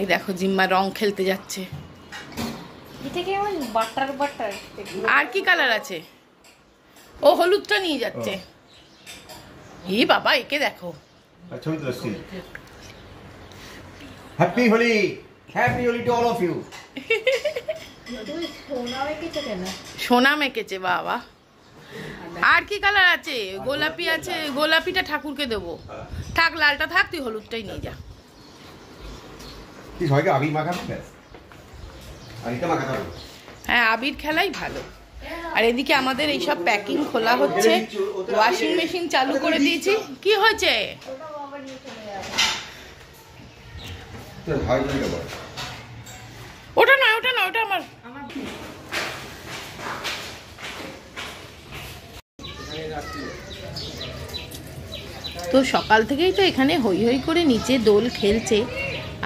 এই দেখো জিম্মা রং খেলতে যাচ্ছে। এটা কেমন বাটার বাটার। আর কি কালার আছে? ও হলুদটা নিয়ে যাচ্ছে। ই বাবা, একে দেখো। ছবি তুলছি। Happy Holi, happy Holi to all of you. তুই সোনা মেকেছে কেন? সোনা মেকেছে বাবা। আর কি কালার আছে? গোলাপি আছে, গোলাপিটা ঠাকুরকে দেবো। থাক, লালটা থাক, তুই হলুদটাই নিয়ে যা। কি সবাইকে আবির মাখাবি? ব্যাস আবিরটা মাখাতে হবে। হ্যাঁ, আবির খেলাই ভালো। আর এদিকে আমাদের এইসব প্যাকিং খোলা হচ্ছে, ওয়াশিং মেশিন চালু করে দিয়েছি। কি হয়েছে? ওটা নয়, ওটা নয়, ওটা আমার। তো সকাল থেকেই তো এখানে হই হই করে নিচে দোল খেলছে।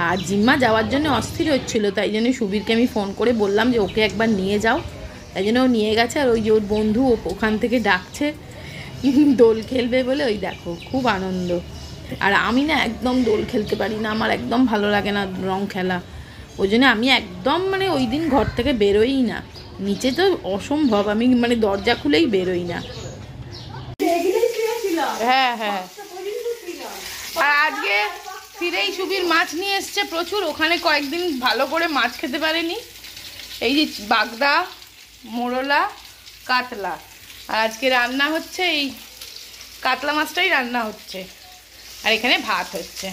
আর জিম্মা যাওয়ার জন্য অস্থির হচ্ছিল, তাই জন্য সুবীরকে আমি ফোন করে বললাম যে ওকে একবার নিয়ে যাও। তাই জন্য ও নিয়ে গেছে। আর ওই যে ওর বন্ধু ওখান থেকে ডাকছে দোল খেলবে বলে। ওই দেখো, খুব আনন্দ। আর আমি না একদম দোল খেলতে পারি না, আমার একদম ভালো লাগে না রং খেলা। ওই জন্য আমি একদম মানে ওই দিন ঘর থেকে বেরোই না। নিচে তো অসম্ভব, আমি মানে দরজা খুলেই বেরোই না। হ্যাঁ হ্যাঁ। আর আজকে ফিরেই সুবীর মাছ নিয়ে এসছে প্রচুর। ওখানে কয়েকদিন ভালো করে মাছ খেতে পারেনি। এই যে বাগদা, মোরলা, কাতলা। আর আজকে রান্না হচ্ছে এই কাতলা মাছটাই রান্না হচ্ছে। আর এখানে ভাত হচ্ছে।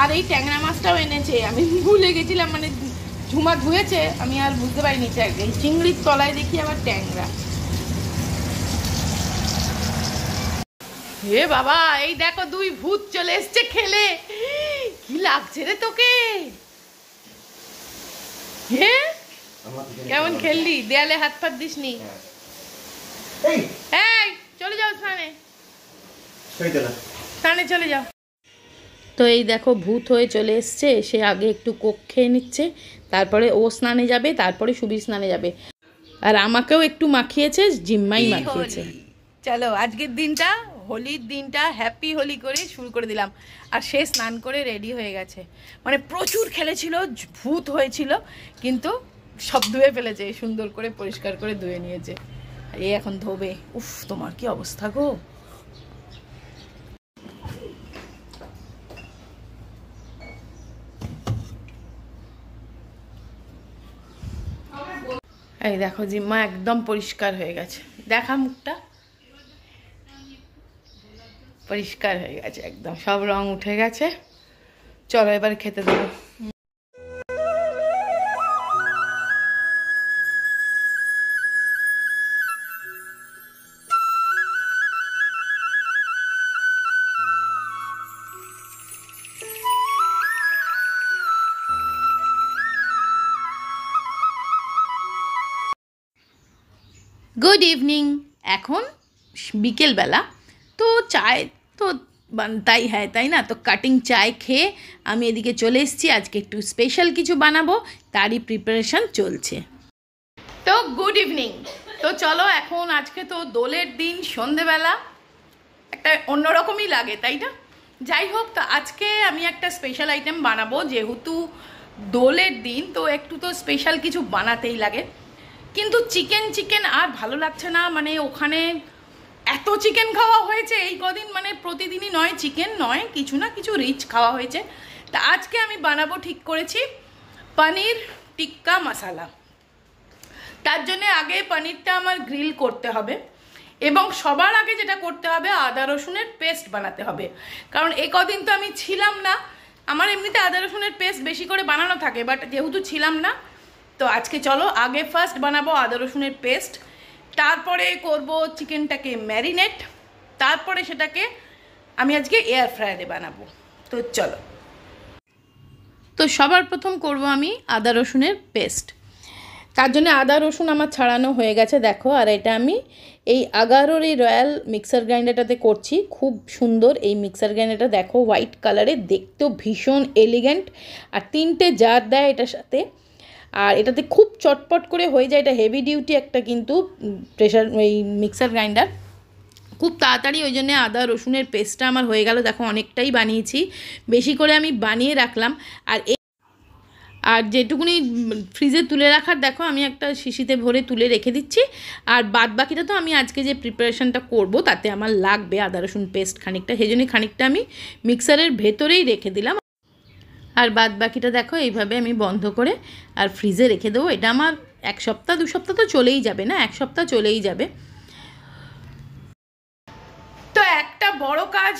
আর এই ট্যাংরা মাছটাও এনেছে, আমি ভুলে গেছিলাম, মানে ঝুমা ধুয়েছে, আমি আর বুঝতে পারিনি। এই চিংড়ির তলায় দেখি আবার ট্যাংরা। হে বাবা, এই দেখো দুই ভূত চলে এসছে খেলে। কি লাগছে রে তোকে? হে, কেমন খেললি? দেয়ালে হাত ফাত দিসনি? এই চলে যাও স্নানে, স্নানে চলে যাও। তো এই দেখো ভূত হয়ে চলে এসছে। সে আগে একটু কোক খেয়ে নিচ্ছে, তারপরে ও স্নানে যাবে, তারপরে সুবীর স্নানে যাবে। আর আমাকেও একটু মাখিয়েছে, জিম্মাই মাখিয়েছে। চলো, আজকের দিনটা, হোলির দিনটা হ্যাপি হোলি করে শুরু করে দিলাম। আর সে স্নান করে রেডি হয়ে গেছে। মানে প্রচুর খেলেছিল, ভূত হয়েছিল, কিন্তু সব ধুয়ে ফেলেছে, সুন্দর করে পরিষ্কার করে ধুয়ে নিয়েছে। এই এখন ধোবে। উফ, তোমার কি অবস্থা গো। এই দেখো জিম্মা একদম পরিষ্কার হয়ে গেছে। দেখা মুখটা, পরিষ্কার হয়ে গেছে একদম, সব রং উঠে গেছে। চলো এবার খেতে দেবো। Good evening. এখন বিকেলবেলা, তো চায় তো বানতাই হ্যাঁ, তাই না? তো কাটিং চায় খেয়ে আমি এদিকে চলে এসেছি। আজকে একটু স্পেশাল কিছু বানাবো, তারই প্রিপারেশান চলছে। তো গুড ইভিনিং। তো চলো, এখন আজকে তো দোলের দিন, সন্ধেবেলা একটা অন্যরকমই লাগে, তাই না? যাই হোক, তো আজকে আমি একটা স্পেশাল আইটেম বানাবো। যেহেতু দোলের দিন, তো একটু তো স্পেশাল কিছু বানাতেই লাগে। কিন্তু চিকেন আর ভালো লাগছে না। মানে ওখানে এত চিকেন খাওয়া হয়েছে এই কদিন, মানে প্রতিদিনই নয় চিকেন, নয় কিছু না কিছু রিচ খাওয়া হয়েছে। তা আজকে আমি বানাবো ঠিক করেছি পনির টিক্কা মশালা। তার জন্য আগে পনিরটা আমার গ্রিল করতে হবে, এবং সবার আগে যেটা করতে হবে, আদা রসুনের পেস্ট বানাতে হবে। কারণ এই কদিন তো আমি ছিলাম না। আমার এমনিতে আদা রসুনের পেস্ট বেশি করে বানানো থাকে, বাট যেহেতু ছিলাম না, তো আজকে চলো আগে ফার্স্ট বানাবো আদা রসুনের পেস্ট, তারপরে করব চিকেনটাকে ম্যারিনেট, তারপরে সেটাকে আমি আজকে এয়ার ফ্রায়ারে বানাবো। তো চলো, তো সবার প্রথম করব আমি আদা রসুনের পেস্ট। তার জন্য আদা রসুন আমার ছাড়ানো হয়ে গেছে, দেখো। আর এটা আমি এই আগারোর এই রয়্যাল মিক্সার গ্রাইন্ডারটাতে করছি। খুব সুন্দর এই মিক্সার গ্রাইন্ডারটা, দেখো হোয়াইট কালারে, দেখতেও ভীষণ এলিগেন্ট। আর 3টে জার দেয় এটার সাথে। আর এটাতে খুব চটপট করে হয়ে যায়। এটা হেভি ডিউটি একটা কিন্তু প্রেশার এই মিক্সার গ্রাইন্ডার। খুব তাড়াতাড়ি, ওই জন্যে আদা রসুনের পেস্টটা আমার হয়ে গেল। দেখো অনেকটাই বানিয়েছি, বেশি করে আমি বানিয়ে রাখলাম। আর যেটুকুনি ফ্রিজে তুলে রাখার, দেখো আমি একটা শিশিতে ভরে তুলে রেখে দিচ্ছি। আর বাদ বাকিটা তো আমি আজকে যে প্রিপারেশনটা করব তাতে আমার লাগবে আদা রসুন পেস্ট খানিকটা, সেই জন্যই খানিকটা আমি মিক্সারের ভেতরেই রেখে দিলাম। আর বাদ বাকিটা দেখো এইভাবে আমি বন্ধ করে আর ফ্রিজে রেখে দেবো। এটা আমার 1 সপ্তাহ 2 সপ্তাহ তো চলেই যাবে, না 1 সপ্তাহ চলেই যাবে। তো একটা বড় কাজ,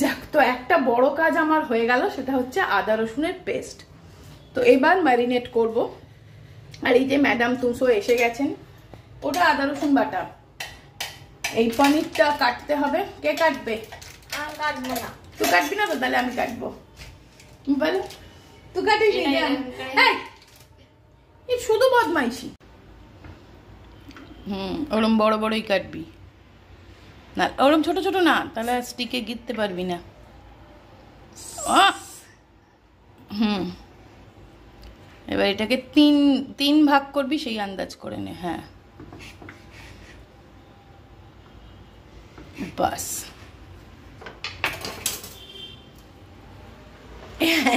যাক, তো একটা বড় কাজ আমার হয়ে গেল, সেটা হচ্ছে আদা রসুনের পেস্ট। তো এবার ম্যারিনেট করব। আর এই যে ম্যাডাম তুসো এসে গেছেন, ওটা আদা রসুন বাটা। এই পনিরটা কাটতে হবে। কে কাটবে? আর কাটবো না। তুই কাটবি না তো? তাহলে আমি কাটবো। বলো, তুই কাটিস? শুধু বদমাইশি। ওরম বড় বড়ই কাটবি না, ওরম ছোট ছোট না, তাহলে স্টিকে গিরতে পারবি না। এবার এটাকে তিন ভাগ করবি, সেই আন্দাজ করে নে। হ্যাঁ, বাস।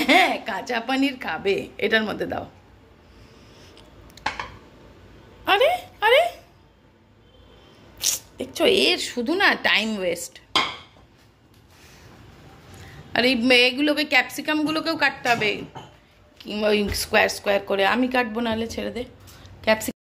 হ্যাঁ, কাঁচা পনির খাবে, এটার মধ্যে দাও। আরে আরে, দেখছো এর শুধু না টাইম ওয়েস্ট। আর এগুলোকে, ক্যাপসিকামগুলোকেও কাটতে হবে, কিংবা ওই স্কোয়ার স্কোয়ার করে। আমি কাটবো, নাহলে ছেড়ে দে। ক্যাপসিকাম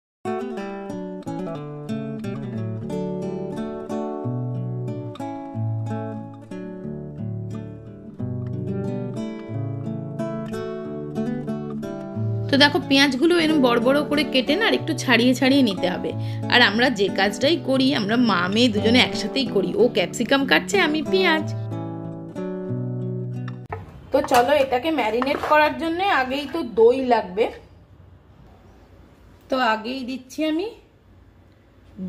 তো দেখো, পেঁয়াজগুলো এরকম বড় বড় করে কেটে না আর একটু ছাড়িয়ে ছাড়িয়ে নিতে হবে। আর আমরা যে কাজটাই করি, আমরা মা মেয়ে দুজনে একসাথেই করি। ও ক্যাপসিকাম কাটছে, আমি পেঁয়াজ। তো চলো, এটাকে ম্যারিনেট করার জন্য আগেই তো দই লাগবে। তো আগেই দিচ্ছি আমি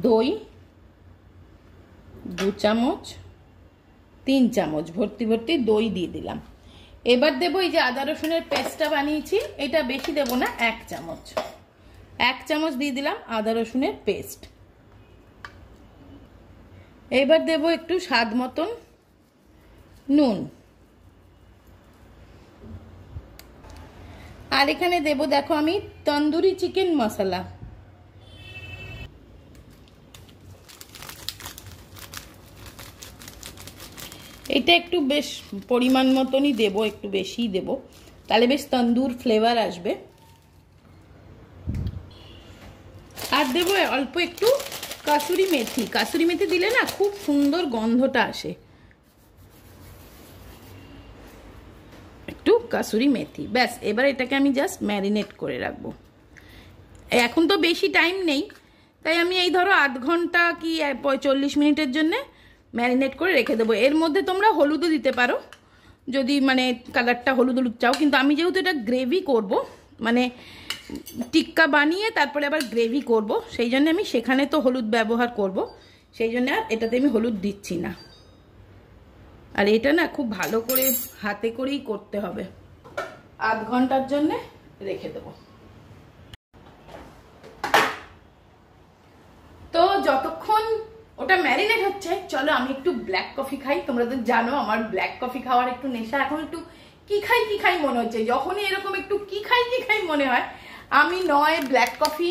দই 2 চামচ, 3 চামচ ভর্তি ভর্তি দই দিয়ে দিলাম। এবার দেবো এই যে আদা রসুনের পেস্টটা বানিয়েছি, এটা বেশি দেবো না, 1 চামচ। 1 চামচ দিয়ে দিলাম আদা রসুনের পেস্ট। এবার দেবো একটু স্বাদ মতন নুন। আর এখানে দেবো, দেখো আমি তন্দুরি চিকেন মশলা। এটা একটু বেশ পরিমাণ মতনই দেবো, একটু বেশিই দেবো, তাহলে বেশ তন্দুর ফ্লেভার আসবে। আর দেবো অল্প একটু কাসুরি মেথি। কাসুরি মেথি দিলে না খুব সুন্দর গন্ধটা আসে। একটু কাসুরি মেথি, ব্যাস। এবার এটাকে আমি জাস্ট ম্যারিনেট করে রাখবো। এখন তো বেশি টাইম নেই, তাই আমি এই ধরো আধ ঘন্টা কি 40 মিনিটের জন্যে ম্যারিনেট করে রেখে দেবো। এর মধ্যে তোমরা হলুদও দিতে পারো, যদি মানে কালারটা হলুদ হলুদ চাও। কিন্তু আমি যেহেতু এটা গ্রেভি করব, মানে টিক্কা বানিয়ে তারপরে আবার গ্রেভি করব, সেই জন্য আমি সেখানে তো হলুদ ব্যবহার করব, সেই জন্য আর এটাতে আমি হলুদ দিচ্ছি না। আর এটা না খুব ভালো করে হাতে করেই করতে হবে। আধ ঘন্টার জন্য রেখে দেবো। তো যতক্ষণ ওটা ম্যারিনেট হচ্ছে, চলো আমি একটু ব্ল্যাক কফি খাই। তোমরা তো জানো আমার ব্ল্যাক কফি খাওয়ার একটু নেশা। এখন একটু কি খাই মনে হচ্ছে। যখনই এরকম একটু কি খাই মনে হয়, আমি নয় ব্ল্যাক কফি,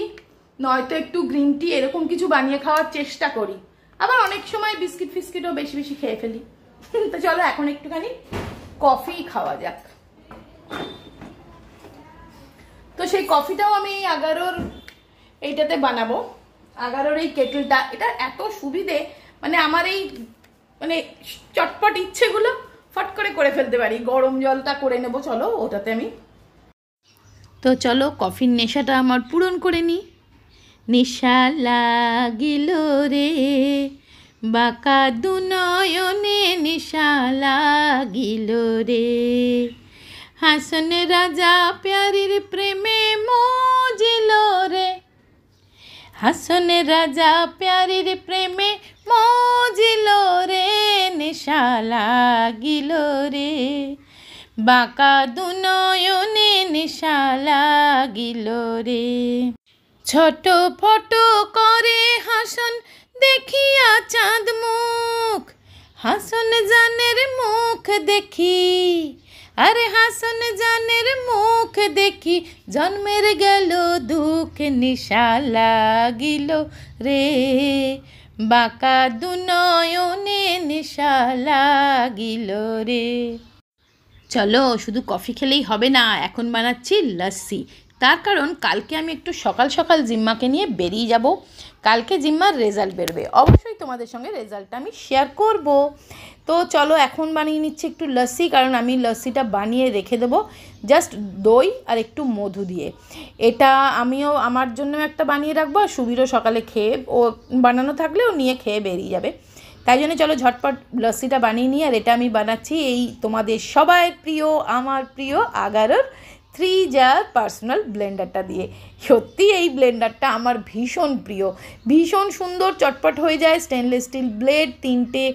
নয়তো একটু গ্রিন টি, এরকম কিছু বানিয়ে খাওয়ার চেষ্টা করি। আবার অনেক সময় বিস্কিট ফিস্কিটও বেশি বেশি খেয়ে ফেলি। তো চলো এখন একটুখানি কফি খাওয়া যাক। তো সেই কফিটাও আমি আগারোর এইটাতে বানাবো। আগারোর এই কেটলটা, এটা এত সুবিধে, মানে আমার এই মানে চটপট ইচ্ছেগুলো ফট করে ফেলতে পারি। গরম জলটা করে নেবো, চলো ওটাতে আমি। তো চলো কফির নেশাটা আমার পূরণ করে নিই। নেশা লাগিল রে বাঁকা দুনয়নে, নেশা লাগিল রে হাসন রাজা প্যারির প্রেমে মজিল রে, হাসন রাজা প্যারির প্রেমে মজিল রে, নেশা লাগিল রে বাঁকা দুনয়নে, নেশা লাগিল রে। ছোট ফটো করে হাসন দেখিয়া চাঁদ মুখ, হাসন জানের মুখ দেখি, আরে হাসন জানের মুখ দেখি, জন্মের গেল দুঃখ নিশা লাগিল রে, বাঁকা দুনয়নে নেশা লাগিল রে। চলো, শুধু কফি খেলেই হবে না, এখন বানাচ্ছি লস্যি। তার কারণ কালকে আমি একটু সকাল সকাল জিম্মাকে নিয়ে বেরিয়ে যাব। কালকে জিম্মার রেজাল্ট বেরোবে, অবশ্যই তোমাদের সঙ্গে রেজাল্টটা আমি শেয়ার করব। তো চলো এখন বানিয়ে নিচ্ছি একটু লস্যি, কারণ আমি লস্যিটা বানিয়ে রেখে দেবো জাস্ট দই আর একটু মধু দিয়ে। এটা আমিও আমার জন্য একটা বানিয়ে রাখবো, আর সুবীরও সকালে খেয়ে, ও বানানো থাকলেও নিয়ে খেয়ে বেরিয়ে যাবে। তাই জন্য চলো ঝটপট লস্যিটা বানিয়ে নিই। আর এটা আমি বানাচ্ছি এই তোমাদের সবাই প্রিয়, আমার প্রিয় আগারোর 3 জার পার্সোনাল ব্লেন্ডারটা দিয়ে। সত্যি এই ব্লেন্ডারটা আমার ভীষণ প্রিয়, ভীষণ সুন্দর, চটপট হয়ে যায়। স্টেনলেস স্টিল ব্লেড, 3টে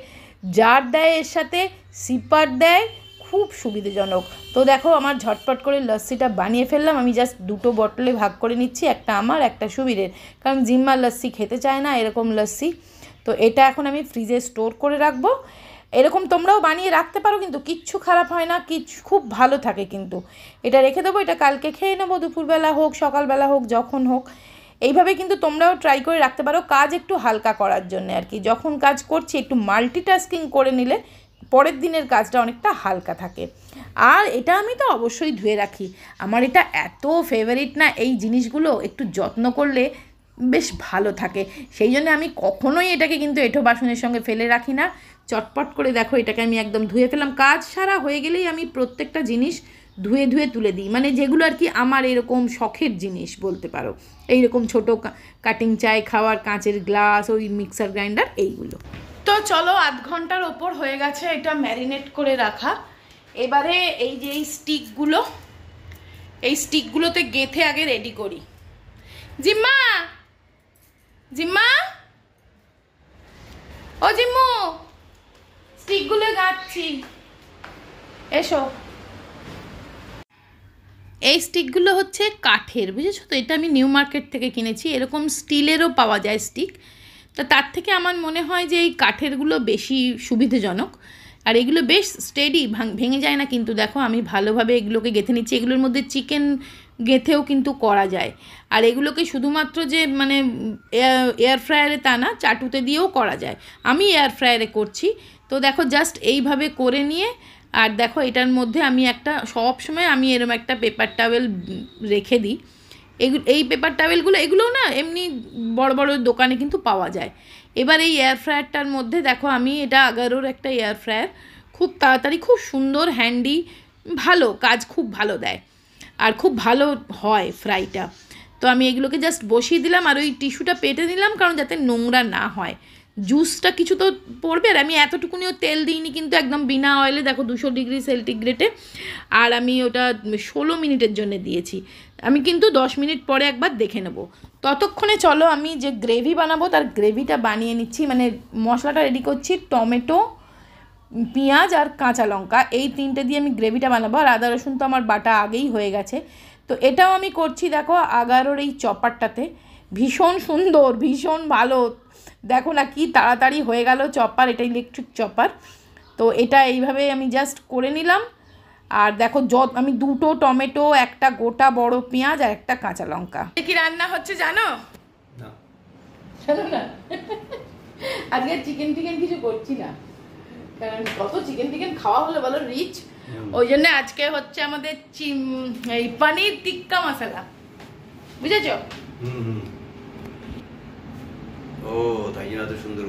জার দেয়, এর সাথে সিপার দেয়, খুব সুবিধাজনক। তো দেখো আমার ঝটপট করে লস্যিটা বানিয়ে ফেললাম। আমি জাস্ট 2টো বটলে ভাগ করে নিচ্ছি, একটা আমার একটা সুবীরের, কারণ জিম্মার লস্যি খেতে চায় না এরকম লস্যি। তো এটা এখন আমি ফ্রিজে স্টোর করে রাখবো। এরকম তোমরাও বানিয়ে রাখতে পারো, কিন্তু কিচ্ছু খারাপ হয় না, খুব ভালো থাকে। কিন্তু এটা রেখে দেবো, এটা কালকে খেয়ে নেবো, দুপুরবেলা হোক সকালবেলা হোক যখন হোক। এইভাবে কিন্তু তোমরাও ট্রাই করে রাখতে পারো, কাজ একটু হালকা করার জন্য আর কি। যখন কাজ করছি একটু মাল্টিটাস্কিং করে নিলে পরের দিনের কাজটা অনেকটা হালকা থাকে। আর এটা আমি তো অবশ্যই ধুয়ে রাখি, আমার এটা এত ফেভারিট না, এই জিনিসগুলো একটু যত্ন করলে বেশ ভালো থাকে। সেই জন্য আমি কখনোই এটাকে কিন্তু এঁঠো বাসনের সঙ্গে ফেলে রাখি না। চটপট করে দেখো এটাকে আমি একদম ধুয়ে ফেললাম। কাজ সারা হয়ে গেলেই আমি প্রত্যেকটা জিনিস ধুয়ে ধুয়ে তুলে দিই, মানে যেগুলো আর কি আমার এরকম শখের জিনিস বলতে পারো, এইরকম ছোটো কাটিং চাই খাওয়ার, কাঁচের গ্লাস, ওই মিক্সার গ্রাইন্ডার, এইগুলো। তো চলো, আধ ঘন্টার ওপর হয়ে গেছে এটা ম্যারিনেট করে রাখা। এবারে এই যে এই স্টিকগুলোতে গেঁথে আগে রেডি করি। জিম্মা, জিম্মা, ও জিম্মু, স্টিকগুলো গাচ্ছি, এসো। এই স্টিকগুলো হচ্ছে কাঠের, বুঝেছো তো? এটা আমি নিউ মার্কেট থেকে কিনেছি, এরকম স্টিলেরও পাওয়া যায় স্টিক। তা তার থেকে আমার মনে হয় যে এই কাঠেরগুলো বেশি সুবিধাজনক, আর এগুলো বেশ স্টেডি, ভেঙে যায় না। কিন্তু দেখো আমি ভালোভাবে এগুলোকে গেঁথে নিচ্ছি। এগুলোর মধ্যে চিকেন গেঁথেও কিন্তু করা যায়। আর এগুলোকে শুধুমাত্র যে মানে এয়ার ফ্রায়ারে তা না, চাটুতে দিয়েও করা যায়। আমি এয়ার ফ্রায়ারে করছি। তো দেখো জাস্ট এইভাবে করে নিয়ে, আর দেখো এটার মধ্যে আমি একটা, সব সময় আমি এরম একটা পেপার টাওয়েল রেখে দিই। এই পেপার টাওয়েলগুলো, এগুলোও না এমনি বড় বড় দোকানে কিন্তু পাওয়া যায়। এবার এই এয়ার ফ্রায়ারটার মধ্যে দেখো, আমি এটা আগারোর একটা এয়ার ফ্রায়ার, খুব তাড়াতাড়ি, খুব সুন্দর, হ্যান্ডি, ভালো কাজ, খুব ভালো দেয়, আর খুব ভালো হয় ফ্রাইটা। তো আমি এগুলোকে জাস্ট বসিয়ে দিলাম, আর ওই টিস্যুটা পেতে দিলাম, কারণ যাতে নোংরা না হয়। জুসটা কিছু তো পড়বে, আর আমি এতটুকুনিও তেল দিইনি কিন্তু, একদম বিনা অয়েলে, দেখো 200 ডিগ্রি সেন্টিগ্রেডে। আর আমি ওটা 16 মিনিটের জন্য দিয়েছি। আমি কিন্তু 10 মিনিট পরে একবার দেখে নেব। ততক্ষণে চলো আমি যে গ্রেভি বানাবো তার গ্রেভিটা বানিয়ে নিচ্ছি, মানে মশলাটা রেডি করছি। টমেটো, পেঁয়াজ আর কাঁচা লঙ্কা, এই 3টে দিয়ে আমি গ্রেভিটা বানাবো। আর আদা রসুন তো আমার বাটা আগেই হয়ে গেছে। তো এটাও আমি করছি দেখো আগারোর এই চপারটাতে, ভীষণ সুন্দর, ভীষণ ভালো। দেখো না কি তাড়াতাড়ি হয়ে গেল চপার, এটা ইলেকট্রিক চপার। তো এটা এইভাবে আমি জাস্ট করে নিলাম। আর দেখো আমি 2টো টমেটো, একটা গোটা বড় পেঁয়াজ আর একটা কাঁচা লঙ্কা। কি রান্না হচ্ছে জানো না? জানো না? আজকে চিকেন কিছু করছি না, কারণ কত চিকেন খাওয়া হলো বলো, রিচ। ওই জন্য আজকে হচ্ছে আমাদের এই পনির টিক্কা মশলা, বুঝেছো? ও তাই জন্য এত সুন্দর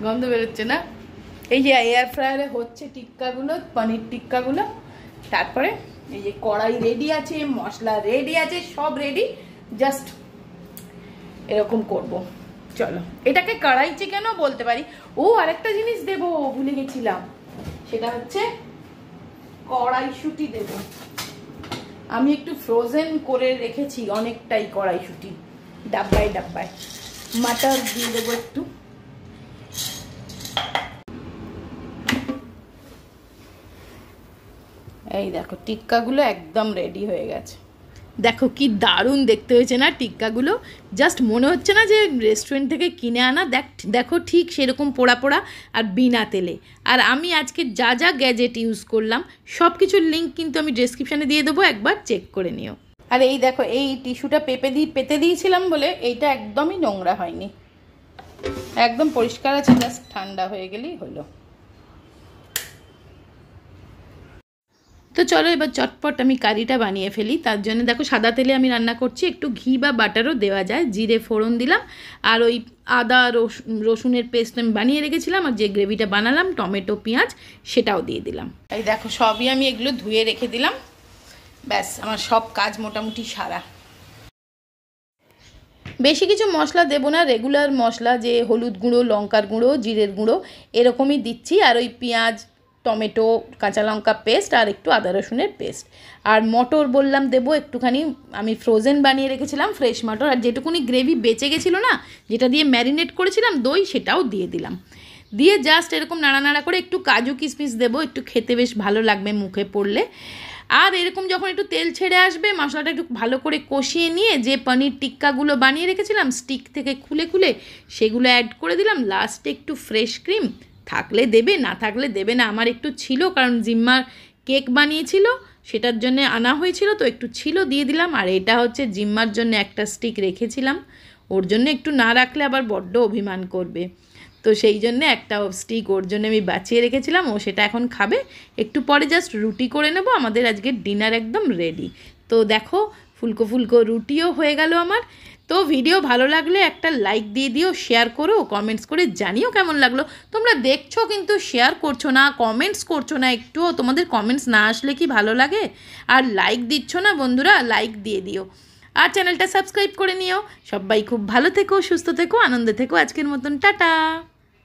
গন্ধ বেরোচ্ছে না? এই যে এয়ার ফ্রায়ারে হচ্ছে টিক্কাগুলো, পনির টিক্কাগুলো। তারপরে এই যে কড়াই রেডি আছে, মশলা রেডি আছে, সব রেডি, জাস্ট এরকম করব। চলো, এটাকে কড়াই চিকেনও বলতে পারি। ও আরেকটা জিনিস দেবো, ভুলে গেছিলাম, সেটা হচ্ছে কড়াইশুঁটি দেব। আমি একটু ফ্রোজেন করে রেখেছি অনেকটাই কড়াইশুঁটি, ডাব্বায় ডাব্বায়। মাটার দিয়ে দেবো একটু। এই দেখো টিক্কাগুলো একদম রেডি হয়ে গেছে। দেখো কি দারুণ দেখতে হয়েছে না টিক্কাগুলো, জাস্ট মনে হচ্ছে না যে রেস্টুরেন্ট থেকে কিনে আনা। দেখো ঠিক সেরকম পোড়া পোড়া আর বিনা তেলে। আর আমি আজকে যা যা গ্যাজেট ইউজ করলাম সব কিছুর লিঙ্ক কিন্তু আমি ডেসক্রিপশানে দিয়ে দেবো, একবার চেক করে নিও। আর এই দেখো এই টিস্যুটা পেতে দিয়েছিলাম বলে এইটা একদমই নোংরা হয়নি, একদম পরিষ্কার আছে, জাস্ট ঠান্ডা হয়ে গেলেই হলো। তো চলো এবার চটপট আমি কারিটা বানিয়ে ফেলি। তার জন্য দেখো সাদা তেলে আমি রান্না করছি, একটু ঘি বা বাটারও দেওয়া যায়। জিরে ফোড়ন দিলাম, আর ওই আদা রসুনের পেস্ট আমি বানিয়ে রেখেছিলাম, আর যে গ্রেভিটা বানালাম টমেটো পেঁয়াজ সেটাও দিয়ে দিলাম। এই দেখো সবই আমি এগুলো ধুয়ে রেখে দিলাম, ব্যাস আমার সব কাজ মোটামুটি সারা। বেশি কিছু মশলা দেবো না, রেগুলার মশলা যে হলুদ গুঁড়ো, লঙ্কার গুঁড়ো, জিরের গুঁড়ো এরকমই দিচ্ছি, আর ওই পেঁয়াজ টমেটো কাঁচা লঙ্কা পেস্ট আর একটু আদা রসুনের পেস্ট। আর মটর বললাম দেবো একটুখানি, আমি ফ্রোজেন বানিয়ে রেখেছিলাম ফ্রেশ মটর, আর যেটুকুনি গ্রেভি বেঁচে গেছিলো না যেটা দিয়ে ম্যারিনেট করেছিলাম দই, সেটাও দিয়ে দিলাম। দিয়ে জাস্ট এরকম নাড়া করে একটু কাজু কিশমিশ দেবো, একটু খেতে বেশ ভালো লাগবে মুখে পড়লে। আর এরকম যখন একটু তেল ছেড়ে আসবে মশলাটা একটু ভালো করে কষিয়ে নিয়ে যে পনির টিক্কাগুলো বানিয়ে রেখেছিলাম স্টিক থেকে খুলে সেগুলো অ্যাড করে দিলাম। লাস্টে একটু ফ্রেশ ক্রিম থাকলে দেবে, না থাকলে দেবে না। আমার একটু ছিল, কারণ জিম্মার কেক বানিয়েছিল সেটার জন্য আনা হয়েছিল, তো একটু ছিল দিয়ে দিলাম। আর এটা হচ্ছে জিম্মার জন্য একটা স্টিক রেখেছিলাম, ওর জন্য একটু না রাখলে আবার বড্ড অভিমান করবে, তো সেই জন্যে একটা স্টিক ওর জন্য আমি বাঁচিয়ে রেখেছিলাম, ও সেটা এখন খাবে। একটু পরে জাস্ট রুটি করে নেব, আমাদের আজকে ডিনার একদম রেডি। তো দেখো ফুলকো রুটিও হয়ে গেল আমার। তো ভিডিও ভালো লাগলে একটা লাইক দিয়ে দিও, শেয়ার করো, কমেন্টস করে জানিও কেমন লাগলো। তোমরা দেখছো কিন্তু শেয়ার করছো না, কমেন্টস করছো না একটুও, তোমাদের কমেন্টস না আসলে কি ভালো লাগে? আর লাইক দিচ্ছ না বন্ধুরা, লাইক দিয়ে দিও, আর চ্যানেলটা সাবস্ক্রাইব করে নিও। সবাই খুব ভালো থেকো, সুস্থ থেকো, আনন্দে থেকো। আজকের মতন টাটা।